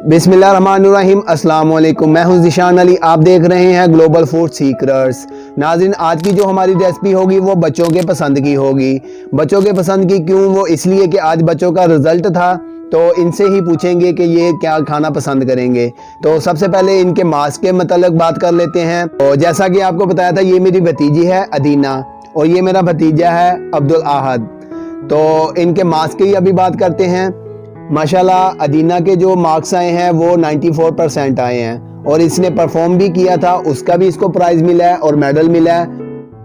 बिस्मिल्लाहिर्रहमानिर्रहीम अस्सलाम वालेकुम। मैं हूं ज़िशान अली, आप देख रहे हैं ग्लोबल फूड सीकर्स। नाज़रीन, आज की जो हमारी रेसिपी होगी वो बच्चों के पसंद की होगी। बच्चों के पसंद की क्यों? वो इसलिए कि आज बच्चों का रिज़ल्ट था, तो इनसे ही पूछेंगे कि ये क्या खाना पसंद करेंगे। तो सबसे पहले इनके मास्क के मतलब बात कर लेते हैं। तो जैसा कि आपको बताया था, ये मेरी भतीजी है अदीना और ये मेरा भतीजा है अब्दुल आहद। तो इनके मास्क की अभी बात करते हैं। माशाल्लाह अदीना के जो मार्क्स आए हैं वो 94% आए हैं और इसने परफॉर्म भी किया था, उसका भी इसको प्राइज़ मिला है और मेडल मिला है।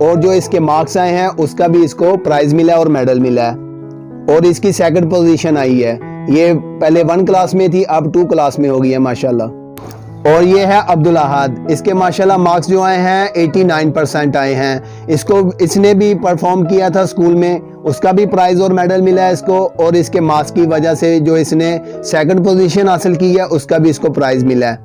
और जो इसके मार्क्स आए हैं उसका भी इसको प्राइज़ मिला है और मेडल मिला है और इसकी सेकंड पोजीशन आई है। ये पहले 1 क्लास में थी, अब 2 क्लास में हो गई है माशाल्लाह। और ये है अब्दुल अहद, इसके माशाल्लाह मार्क्स जो आए हैं 89% आए हैं। इसने भी परफॉर्म किया था स्कूल में, उसका भी प्राइज़ और मेडल मिला है इसको। और इसके मार्क्स की वजह से जो इसने सेकंड पोजीशन हासिल की है उसका भी इसको प्राइज़ मिला है।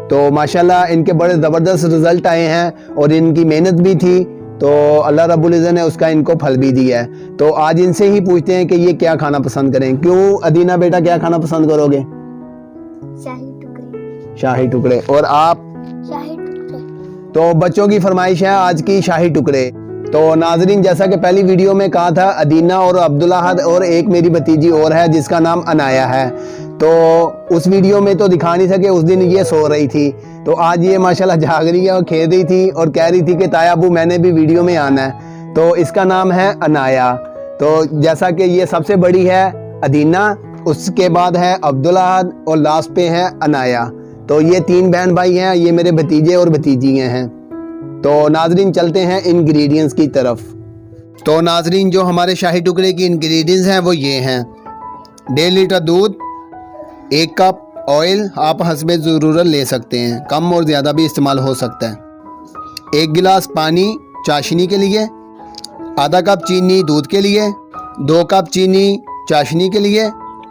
तो माशाल्लाह इनके बड़े ज़बरदस्त रिज़ल्ट आए हैं और इनकी मेहनत भी थी, तो अल्लाह रब्बुल इज़्ज़त ने उसका इनको फल भी दिया है। तो आज इनसे ही पूछते हैं कि ये क्या खाना पसंद करें। क्यों अदीना बेटा, क्या खाना पसंद करोगे? शाही टुकड़े। और आप? शाही टुकड़े। तो बच्चों की फरमाइश है आज की शाही टुकड़े। तो नाजरीन, जैसा कि पहली वीडियो में कहा था, अदीना और अब्दुल अहद और एक मेरी भतीजी और है जिसका नाम अनाया है। तो उस वीडियो में तो दिखा नहीं सके, उस दिन ये सो रही थी। तो आज ये माशाल्लाह जाग रही है और खेल रही थी और कह रही थी कि ताया अबू मैंने भी वीडियो में आना है। तो इसका नाम है अनाया। तो जैसा कि ये सबसे बड़ी है अदीना, उसके बाद है अब्दुल अहद और लास्ट पे है अनाया। तो ये 3 बहन भाई हैं, ये मेरे भतीजे और भतीजियाँ हैं। तो नाजरीन चलते हैं इंग्रेडिएंट्स की तरफ। तो नाजरीन, जो हमारे शाही टुकड़े की इंग्रेडिएंट्स हैं वो ये हैं: 1.5 लीटर दूध, 1 कप ऑयल, आप हस्बे ज़रूरत ले सकते हैं, कम और ज़्यादा भी इस्तेमाल हो सकता है। 1 गिलास पानी चाशनी के लिए, आधा कप चीनी दूध के लिए, 2 कप चीनी चाशनी के लिए,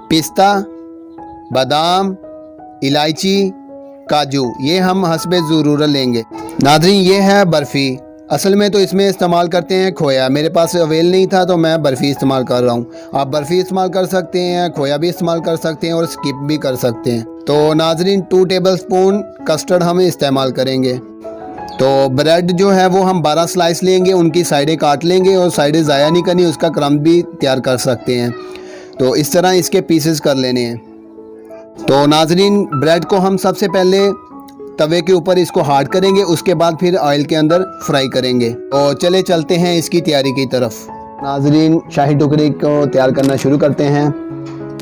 पिस्ता, बादाम, इलायची, काजू, ये हम हस्बे ज़रूरत लेंगे। नाज़रीन, ये है बर्फ़ी। असल में तो इसमें इस्तेमाल करते हैं खोया, मेरे पास अवेल नहीं था तो मैं बर्फ़ी इस्तेमाल कर रहा हूँ। आप बर्फ़ी इस्तेमाल कर सकते हैं, खोया भी इस्तेमाल कर सकते हैं और स्किप भी कर सकते हैं। तो नाज़रीन 2 टेबलस्पून कस्टर्ड हम इस्तेमाल करेंगे। तो ब्रेड जो है वो हम 12 स्लाइस लेंगे, उनकी साइडें काट लेंगे और साइडें ज़ाया नहीं करनी, उसका क्रम्ब भी तैयार कर सकते हैं। तो इस तरह इसके पीसेस कर लेने हैं। तो नाजरीन, ब्रेड को हम सबसे पहले तवे के ऊपर इसको हार्ड करेंगे, उसके बाद फिर ऑयल के अंदर फ्राई करेंगे। तो चले चलते हैं इसकी तैयारी की तरफ। नाजरीन, शाही टुकड़े को तैयार करना शुरू करते हैं।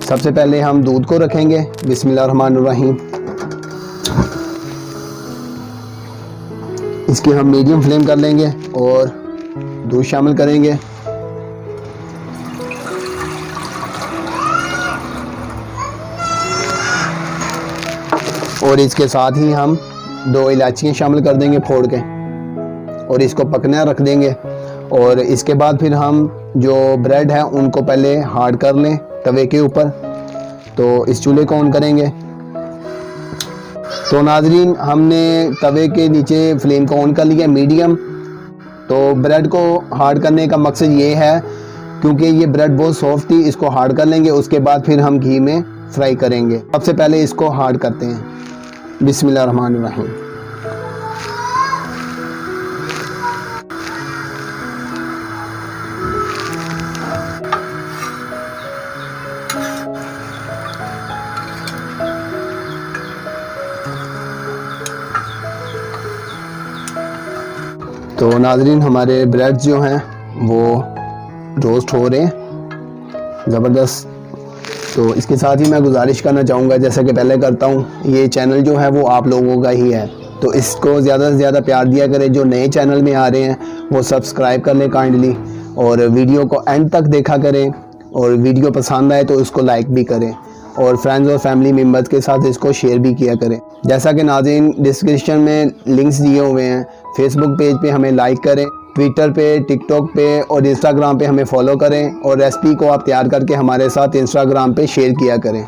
सबसे पहले हम दूध को रखेंगे, बिस्मिल्लाहिर्रहमानिर्रहीम। इसकी हम मीडियम फ्लेम कर लेंगे और दूध शामिल करेंगे। और इसके साथ ही हम 2 इलायचियाँ शामिल कर देंगे फोड़ के और इसको पकने रख देंगे। और इसके बाद फिर हम जो ब्रेड है उनको पहले हार्ड कर लें तवे के ऊपर। तो इस चूल्हे को ऑन करेंगे। तो नाजरीन, हमने तवे के नीचे फ्लेम को ऑन कर लिया मीडियम। तो ब्रेड को हार्ड करने का मकसद ये है क्योंकि ये ब्रेड बहुत सॉफ्ट थी, इसको हार्ड कर लेंगे, उसके बाद फिर हम घी में फ्राई करेंगे। सबसे पहले इसको हार्ड करते हैं, बिस्मिल्लाहिर्रहमानिर्रहीम। तो नाजरीन, हमारे ब्रेड जो हैं वो रोस्ट हो रहे हैं ज़बरदस्त। तो इसके साथ ही मैं गुजारिश करना चाहूँगा, जैसा कि पहले करता हूँ, ये चैनल जो है वो आप लोगों का ही है, तो इसको ज़्यादा से ज़्यादा प्यार दिया करें। जो नए चैनल में आ रहे हैं वो सब्सक्राइब कर लें काइंडली और वीडियो को एंड तक देखा करें। और वीडियो पसंद आए तो इसको लाइक भी करें और फ्रेंड्स और फैमिली मेम्बर्स के साथ इसको शेयर भी किया करें। जैसा कि नाज़रीन डिस्क्रिप्शन में लिंक्स दिए हुए हैं। फेसबुक पेज पे हमें लाइक करें, ट्विटर पे, टिकटॉक पे और इंस्टाग्राम पे हमें फॉलो करें और रेसिपी को आप तैयार करके हमारे साथ इंस्टाग्राम पे शेयर किया करें।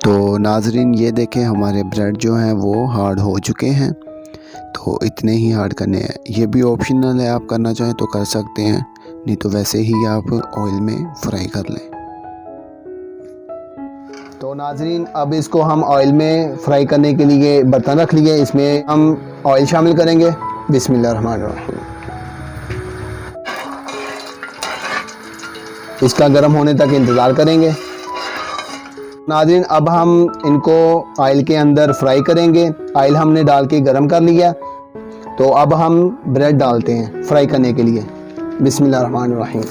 तो नाजरीन, ये देखें हमारे ब्रेड जो हैं वो हार्ड हो चुके हैं। तो तो इतने ही ऐड करने हैं। ये भी ऑप्शनल है, आप करना चाहें तो कर सकते हैं, नहीं तो वैसे ही आप ऑयल में फ्राई कर लें। तो नाज़रीन अब इसको हम ऑयल में फ्राई करने के लिए बर्तन रख लिए, इसमें हम ऑयल शामिल करेंगे। बिस्मिल्लाहिर्रहमानिर्रहीम। इसका गर्म होने तक इंतज़ार करेंगे। नाज़रीन अब हम इनको ऑयल के अंदर फ्राई करेंगे। ऑयल हमने डाल के गर्म कर लिया, तो अब हम ब्रेड डालते हैं फ्राई करने के लिए। बिस्मिल्लाहिर्रहमानिर्रहीम।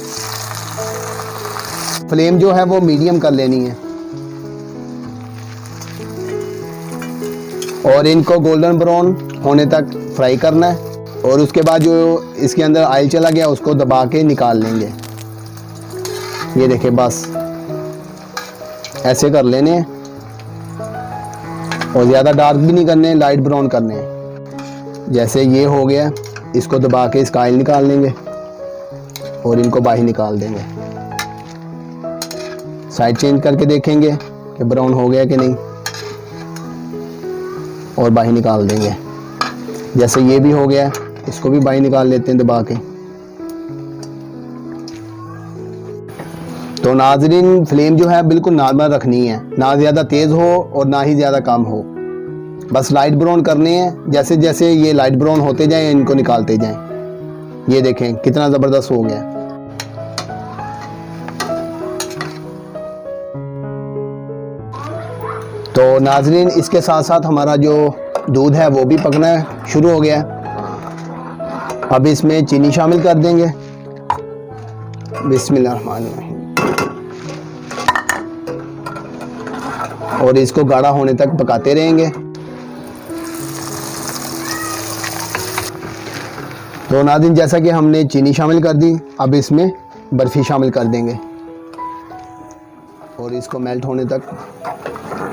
फ्लेम जो है वो मीडियम कर लेनी है और इनको गोल्डन ब्राउन होने तक फ्राई करना है। और उसके बाद जो इसके अंदर ऑयल चला गया उसको दबा के निकाल लेंगे। ये देखें, बस ऐसे कर लेने हैं और ज़्यादा डार्क भी नहीं करने, लाइट ब्राउन करने हैं। जैसे ये हो गया, इसको दबा के इसका ऑयल निकाल लेंगे और इनको बाहर निकाल देंगे। साइड चेंज करके देखेंगे कि ब्राउन हो गया कि नहीं और बाहर निकाल देंगे। जैसे ये भी हो गया, इसको भी बाहर निकाल लेते हैं दबा के। तो नाज़रीन फ्लेम जो है बिल्कुल नॉर्मल रखनी है, ना ज़्यादा तेज़ हो और ना ही ज़्यादा कम हो, बस लाइट ब्राउन करने हैं। जैसे जैसे ये लाइट ब्राउन होते जाएं इनको निकालते जाएं। ये देखें कितना ज़बरदस्त हो गया। तो नाज़रीन इसके साथ साथ हमारा जो दूध है वो भी पकना शुरू हो गया। अब इसमें चीनी शामिल कर देंगे। बिस्मिल्लाहिर्रहमानिर्रहीम। और इसको गाढ़ा होने तक पकाते रहेंगे। तो नाज़रीन जैसा कि हमने चीनी शामिल कर दी, अब इसमें बर्फ़ी शामिल कर देंगे और इसको मेल्ट होने तक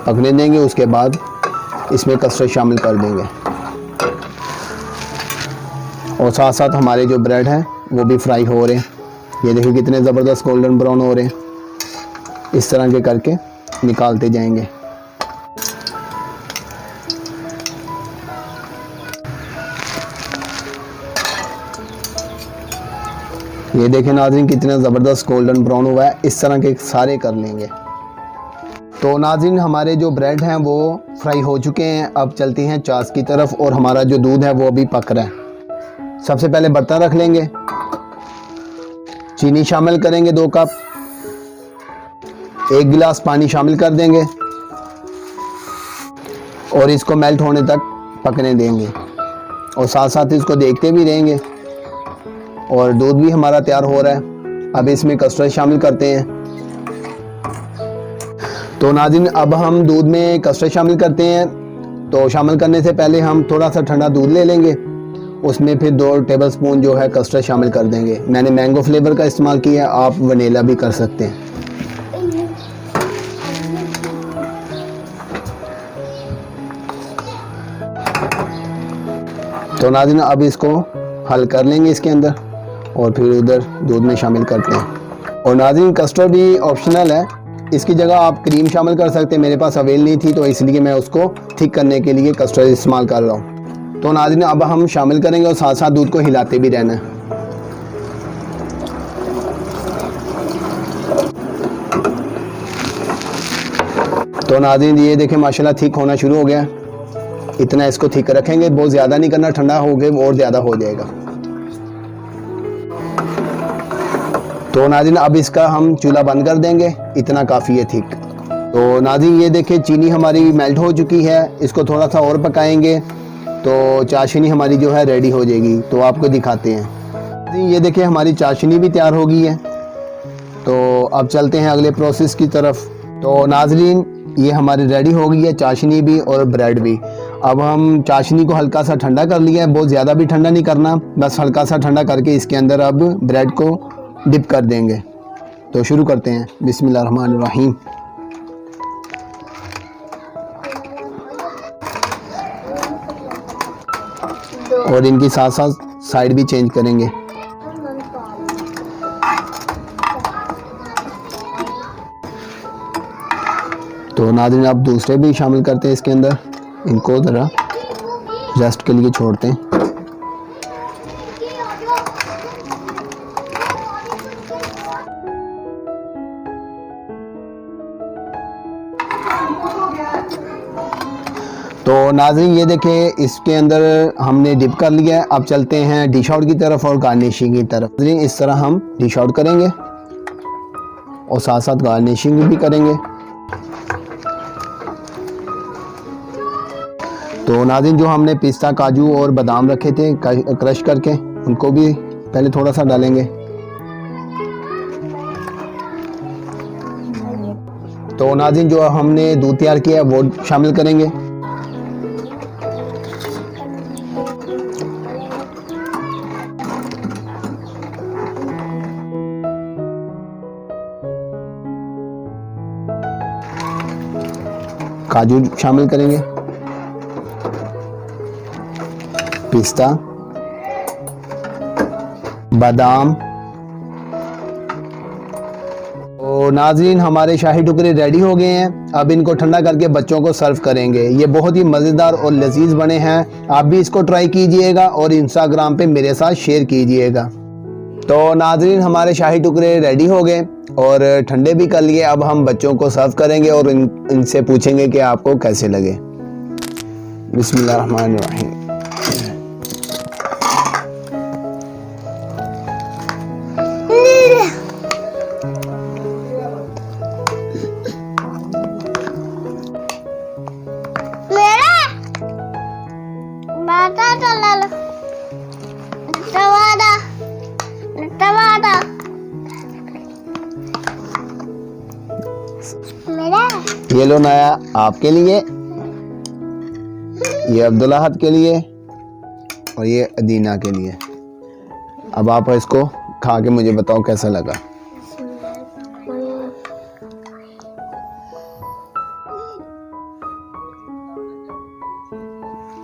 पकने देंगे। उसके बाद इसमें कस्टर्ड शामिल कर देंगे और साथ साथ हमारे जो ब्रेड हैं वो भी फ्राई हो रहे हैं। ये देखिए कितने ज़बरदस्त गोल्डन ब्राउन हो रहे हैं। इस तरह के करके निकालते जाएंगे। ये देखें नाज़रीन कितना ज़बरदस्त गोल्डन ब्राउन हुआ है। इस तरह के सारे कर लेंगे। तो नाज़रीन हमारे जो ब्रेड हैं वो फ्राई हो चुके हैं। अब चलते हैं चाश की तरफ और हमारा जो दूध है वो भी पक रहा है। सबसे पहले बर्तन रख लेंगे, चीनी शामिल करेंगे 2 कप, 1 गिलास पानी शामिल कर देंगे और इसको मेल्ट होने तक पकने देंगे और साथ साथ इसको देखते भी रहेंगे। और दूध भी हमारा तैयार हो रहा है। अब इसमें कस्टर्ड शामिल करते हैं। तो नाज़रीन अब हम दूध में कस्टर्ड शामिल करते हैं। तो शामिल करने से पहले हम थोड़ा सा ठंडा दूध ले लेंगे, उसमें फिर 2 टेबलस्पून जो है कस्टर्ड शामिल कर देंगे। मैंने मैंगो फ्लेवर का इस्तेमाल किया है, आप वनीला भी कर सकते हैं। तो नाज़रीन अब इसको हल कर लेंगे इसके अंदर और फिर उधर दूध में शामिल करते हैं। और नाज़रीन कस्टर्ड भी ऑप्शनल है, इसकी जगह आप क्रीम शामिल कर सकते हैं। मेरे पास अवेल नहीं थी तो इसलिए मैं उसको थिक करने के लिए कस्टर्ड इस्तेमाल कर रहा हूँ। तो नाज़रीन अब हम शामिल करेंगे और साथ साथ दूध को हिलाते भी रहना है। तो नाज़रीन ये देखें माशाल्लाह थिक होना शुरू हो गया। इतना इसको थिक रखेंगे, बहुत ज़्यादा नहीं करना, ठंडा हो गया और ज़्यादा हो जाएगा। तो नाज़रीन अब इसका हम चूल्हा बंद कर देंगे, इतना काफ़ी है थिक। तो नाज़रीन ये देखें चीनी हमारी मेल्ट हो चुकी है, इसको थोड़ा सा और पकाएंगे तो चाशनी हमारी जो है रेडी हो जाएगी। तो आपको दिखाते हैं। ये देखें हमारी चाशनी भी तैयार हो गई है। तो अब चलते हैं अगले प्रोसेस की तरफ। तो नाज़रीन ये हमारी रेडी हो गई है चाशनी भी और ब्रेड भी। अब हम चाशनी को हल्का सा ठंडा कर लिया है, बहुत ज़्यादा भी ठंडा नहीं करना, बस हल्का सा ठंडा करके इसके अंदर अब ब्रेड को डिप कर देंगे। तो शुरू करते हैं। बिस्मिल्लाहिर्रहमानिर्रहीम। और इनकी साथ साथ साइड भी चेंज करेंगे। तो नाज़रीन आप दूसरे भी शामिल करते हैं इसके अंदर, इनको ज़रा रेस्ट के लिए छोड़ते हैं। तो नाज़रीन ये देखें, इसके अंदर हमने डिप कर लिया है। अब चलते हैं डिश आउट की तरफ और गार्निशिंग की तरफ। नाज़रीन इस तरह हम डिश आउट करेंगे और साथ साथ गार्निशिंग भी करेंगे। तो नाज़रीन जो हमने पिस्ता, काजू और बादाम रखे थे क्रश करके, उनको भी पहले थोड़ा सा डालेंगे। तो नाज़रीन जो हमने दूध तैयार किया है वो शामिल करेंगे। काजू शामिल करेंगे, पिस्ता, बादाम। तो नाज़रीन हमारे शाही टुकड़े रेडी हो गए हैं। अब इनको ठंडा करके बच्चों को सर्व करेंगे। ये बहुत ही मज़ेदार और लजीज बने हैं। आप भी इसको ट्राई कीजिएगा और इंस्टाग्राम पे मेरे साथ शेयर कीजिएगा। तो नाज़रीन हमारे शाही टुकड़े रेडी हो गए और ठंडे भी कर लिए। अब हम बच्चों को सर्व करेंगे और इनसे पूछेंगे कि आपको कैसे लगे। बिस्मिल्लाहिर्रहमानिर्रहीम। ये लो नया आपके लिए, ये अब्दुल्लाहद के लिए और ये अदीना के लिए। अब आप इसको खा के मुझे बताओ कैसा लगा।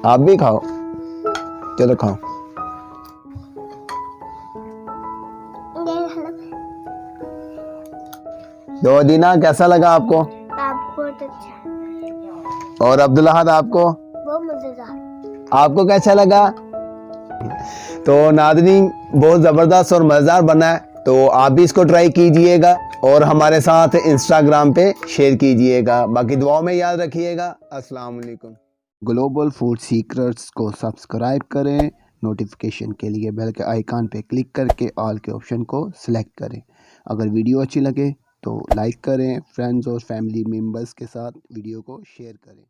आप भी खाओ, चलो खाओ। तो अदीना कैसा लगा आपको? बहुत अच्छा। और अब्दुल्लाहद आपको? बहुत मजेदार। आपको कैसा लगा? तो नाज़रीन बहुत ज़बरदस्त और मज़ेदार बना है। तो आप भी इसको ट्राई कीजिएगा और हमारे साथ इंस्टाग्राम पे शेयर कीजिएगा। बाकी दुआओं में याद रखिएगा। अस्सलाम वालेकुम। ग्लोबल फूड सीक्रेट्स को सब्सक्राइब करें। नोटिफिकेशन के लिए बेल के आइकन पे क्लिक करके ऑल के ऑप्शन को सिलेक्ट करें। अगर वीडियो अच्छी लगे तो लाइक करें, फ्रेंड्स और फैमिली मेम्बर्स के साथ वीडियो को शेयर करें।